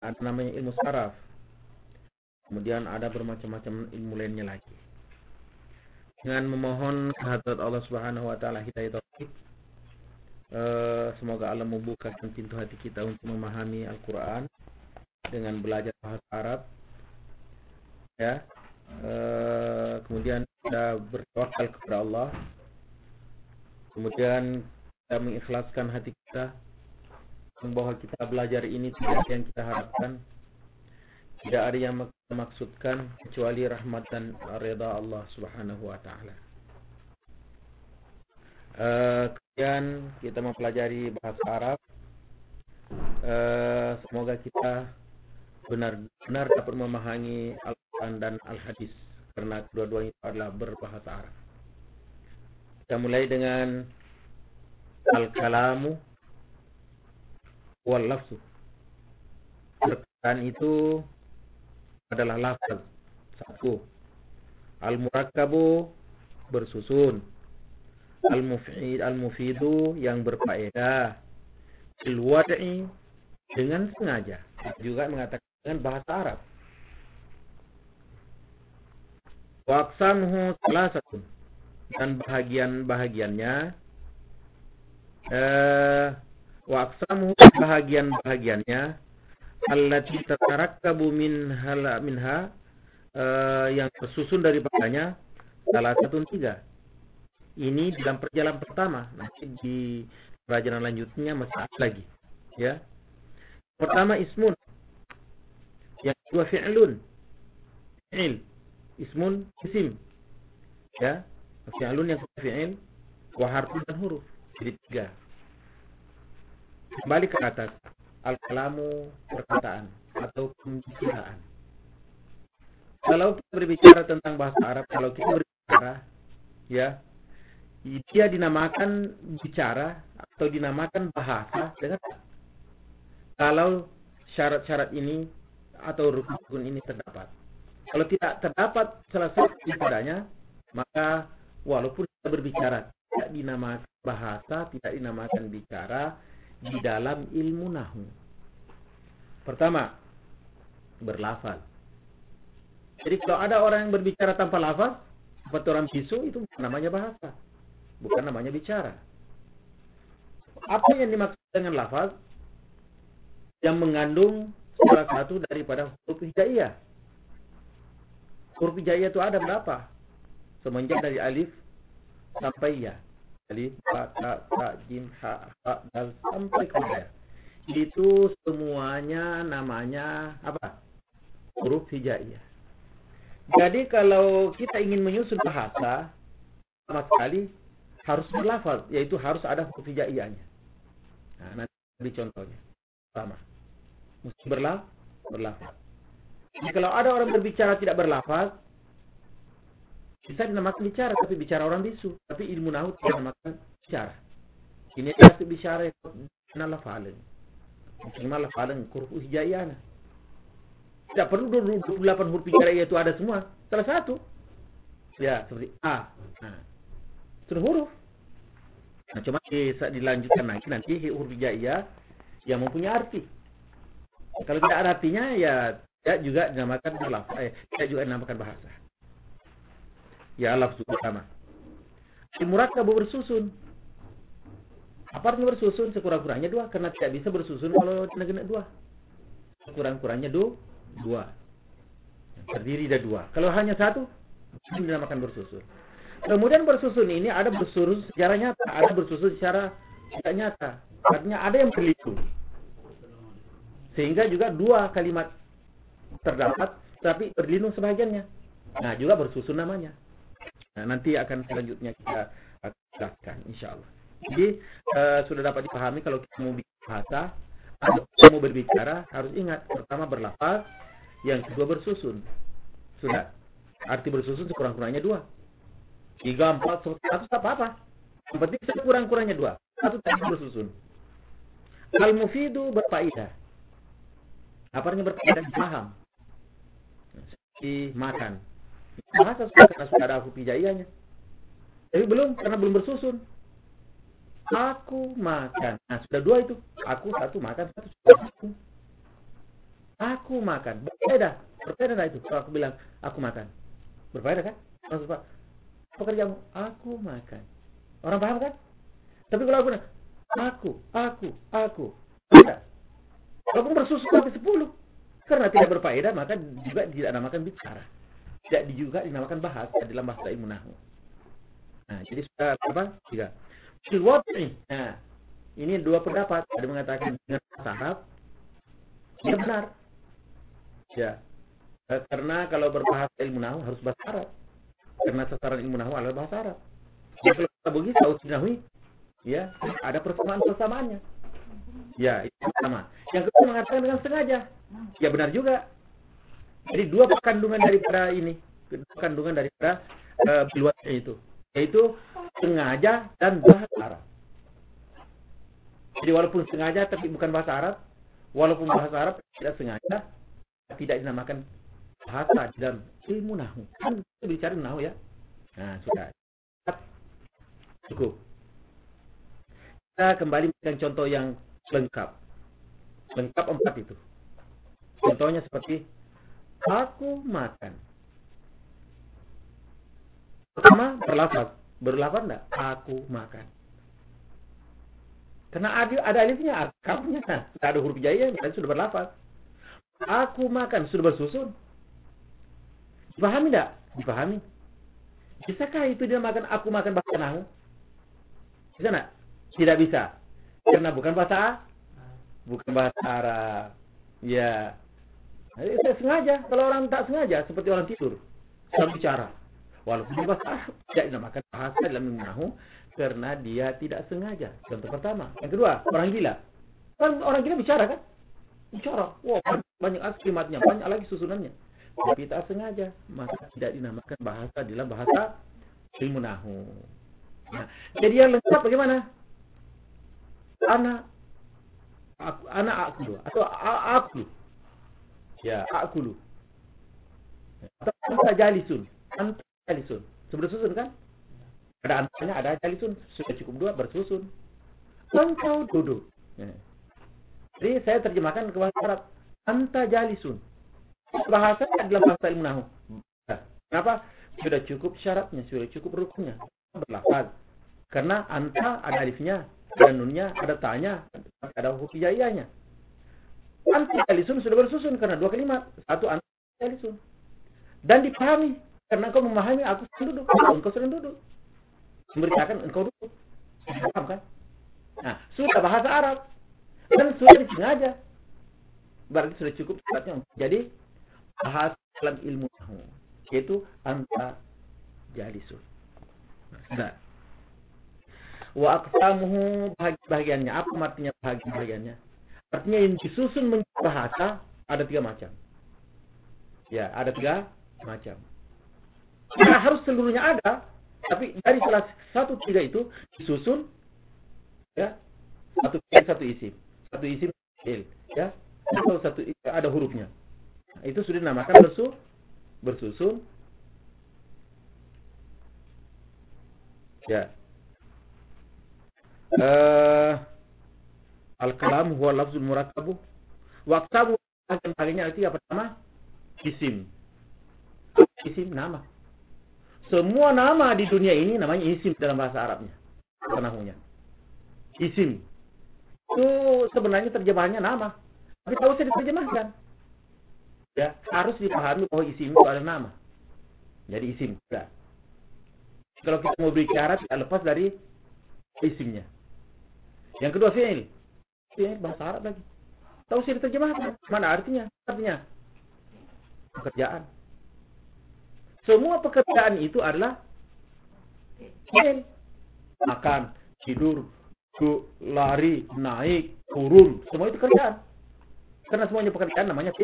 Ada namanya ilmu saraf. Kemudian ada bermacam-macam ilmu lainnya lagi. Dengan memohon kehadirat Allah Subhanahu wa taala hidayah taufik, semoga Allah membukakan pintu hati kita untuk memahami Al-Qur'an dengan belajar bahasa Arab. Ya. Kemudian kita bertawakal kepada Allah. Kemudian kita mengikhlaskan hati kita bahwa kita belajar ini tidak yang kita harapkan, tidak ada yang kita maksudkan kecuali rahmat dan ridha Allah Subhanahu wa taala. Kemudian kita mempelajari bahasa Arab. Semoga kita benar-benar dapat memahami Al-Quran dan Al-Hadis, karena kedua-duanya itu adalah berbahasa Arab. Kita mulai dengan Al-Kalamu wal lafzu. Perkataan itu adalah lafaz satu. Al-murakkabu bersusun. Al-mufidu yang berfaedah. Al-wad'i dengan sengaja. Juga mengatakan dengan bahasa Arab. Wa aqsamuhu salasatun. Dan bahagian-bahagiannya bahagian-bahagiannya allati tatarakkabu minha yang tersusun daripadanya salah satu 3. Ini dalam perjalanan pertama, nanti di perjalanan lanjutnya masih ada lagi, ya. Pertama ismun, yang kedua fi'lun, ismun isim, ya. Fi'lun yang kedua fi'il, wa harfun dan huruf, jadi 3. Kembali ke atas, al-kalamu perkataan atau pembicaraan. Kalau kita berbicara tentang bahasa Arab, kalau kita berbicara, ya, dia dinamakan bicara atau dinamakan bahasa dengan kalau syarat-syarat ini atau rukun ini terdapat. Kalau tidak terdapat salah satu padanya, maka walaupun kita berbicara tidak dinamakan bahasa, tidak dinamakan bicara di dalam ilmu nahwu. Pertama, berlafal. Jadi kalau ada orang yang berbicara tanpa lafaz, seperti orang bisu, itu namanya bahasa, bukan namanya bicara. Apa yang dimaksud dengan lafaz? Yang mengandung salah satu daripada huruf hijaiyah. Huruf hijaiyah itu ada berapa? Semenjak dari alif sampai ya. Alif, ba, ta, jim, ha, dal sampai ke ya. Itu semuanya namanya apa? Huruf hijaiyah. Jadi kalau kita ingin menyusun bahasa, sama sekali harus berlafaz, yaitu harus ada huruf hijaiyahnya. Nah, nanti contohnya. Sama. Mesti berlafaz. Jadi kalau ada orang berbicara tidak berlafaz, bisa dinamakan bicara, tapi bicara orang bisu. Tapi ilmu nahwu tidak dinamakan bicara. Ini adalah bicara yang lafalin. Cuma lafalin huruf hijaiyahnya. Tidak perlu 28 huruf hijaiyah itu ada semua. Salah satu. Ya, seperti A. Nah, itu huruf. Nah, cuma dilanjutkan nanti huruf hijaiyah yang mempunyai arti. Kalau tidak ada artinya, ya tidak juga dinamakan tidak juga dinamakan bahasa. Ya, lafaz utama. Al-murakkabu bersusun. Apa artinya bersusun? Sekurang-kurangnya 2, karena tidak bisa bersusun kalau kena 2. Sekurang-kurangnya 2. Terdiri dari 2. Kalau hanya 1, dinamakan bersusun. Kemudian bersusun ini ada bersusun secara nyata, ada bersusun secara tidak nyata. Artinya ada yang berliku. Sehingga juga 2 kalimat terdapat, tapi berlindung sebagiannya. Nah, juga bersusun namanya. Nah, nanti akan selanjutnya kita jelaskan, insyaAllah. Jadi, sudah dapat dipahami kalau kita mau bikin bahasa, atau kita mau berbicara, harus ingat. Pertama berlafaz, yang kedua bersusun. Sudah. Arti bersusun sekurang-kurangnya 2. 3, 4, 1, apa-apa. Yang penting sekurang-kurangnya 2. 1 tidak bersusun. Al-mufidu berfaedah. Apa artinya berfaedah? Paham. Seperti makan. Bahasa karena sudah ada huruf hijaiyahnya. Tapi belum, karena belum bersusun. Aku makan. Nah, sudah 2 itu. Aku 1, makan 1. Aku. aku makan. Berbeda nggak itu? Kalau aku bilang aku makan, berbeda kan? Maksud Pak, pekerjaanmu, aku makan. Orang paham kan? Tapi kalau aku bilang aku, tidak. Walaupun bersusun sampai 10, karena tidak berfaedah, maka juga tidak dinamakan bicara. Tidak juga dinamakan bahasa dalam bahasa ilmu nahwu. Nah, jadi sudah apa? 3. Filwad'i. Nah, ini 2 pendapat. Ada mengatakan dengan bahasa Arab, ya benar. Ya, karena kalau berbahasa ilmu nahwu harus bahasa Arab. Karena sasaran ilmu nahwu adalah bahasa Arab. Jadi kalau kita begitu, Saud Nahwi, ya, ada persamaannya. Ya, itu sama. Yang kedua mengatakan dengan sengaja. Ya benar juga. Jadi 2 kandungan daripada ini, kandungan daripada bilwad'i itu, yaitu sengaja dan bahasa Arab. Jadi walaupun sengaja tapi bukan bahasa Arab, walaupun bahasa Arab tidak sengaja, tidak dinamakan bahasa dalam ilmu nahwu. Kan kita bicara nahwu ya. Nah, sudah. Cukup. Kita kembali dengan contoh yang lengkap. Lengkap 4 itu. Contohnya seperti aku makan. Pertama berlafaz enggak? Aku makan. Karena ada alifnya, akamnya, tidak ada huruf hijaiyah, berarti sudah berlafaz. Aku makan, sudah bersusun. Dipahami enggak? Dipahami. Bisakah itu dia makan aku makan bahasa nahwu? Bisa enggak? Tidak bisa. Karena bukan bahasa Arab. Ya. Jadi saya sengaja. Kalau orang tak sengaja, seperti orang tidur, sedang bicara. Walaupun bahasa Arab, tidak dinamakan bahasa dalam ilmu nahwu karena dia tidak sengaja. Contoh pertama. Yang kedua, orang gila. Kan orang gila bicara kan? Bicara. Wah, banyak kalimatnya, banyak lagi susunannya. Tapi tak sengaja, maka tidak dinamakan bahasa dalam bahasa ilmu nahwu. Nah, jadi yang lengkap bagaimana? Anak akulu atau akulu. Ya, akulu. Atau anta jalisun. Sudah susun kan? Ada antanya, ada jalisun. Sudah cukup 2 bersusun. Engkau duduk. Ya. Jadi saya terjemahkan ke bahasa Arab. Anta jalisun. Bahasa dalam bahasa ilmu nahwu. Kenapa? Sudah cukup syaratnya, sudah cukup rukunnya. Berlafaz. Karena anta ada alifnya, ada nunnya, ada ta'nya, ada huruf hijaiyahnya. Anta jalisun sudah bersusun karena 2 kalimat. 1 anta jalisun. Dan dipahami karena engkau memahami aku sedang duduk. Engkau sedang duduk. Memberitakan engkau duduk. Paham kan? Nah, sudah bahasa Arab. Dan sudah disengaja. Berarti sudah cukup syaratnya. Jadi bahasa dalam ilmu nahwu yaitu anta jalisun. Nah, wa aqsamuhu bahagiannya. Apa artinya bahagiannya? Artinya yang disusun menjadi bahasa ada 3 macam. Ya, ada 3 macam. Tidak harus seluruhnya ada, tapi dari salah 3 itu disusun ya, satu isim fi'il, ya. Atau ada hurufnya. Nah, itu sudah dinamakan bersusun. Ya. Al-kalam huwa lafzul murakkabu. Waqtabu bagiannya arti apa? Pertama, isim. Isim nama. Semua nama di dunia ini namanya isim dalam bahasa Arabnya. Nahwunya. Isim. Itu sebenarnya terjemahannya nama. Tapi tak usah diterjemahkan. Ya, harus dipahami bahwa isim itu adalah nama. Jadi isim. Ya. Kalau kita mau bicara tidak lepas dari isimnya. Yang kedua fi'il. Fi'il bahasa Arab lagi. Tak usah diterjemahkan. Mana artinya? Artinya pekerjaan. Semua pekerjaan itu adalah fi'il. Makan, tidur, lari, naik, turun. Semua itu pekerjaan. Karena semuanya pekerjaan namanya fi'il.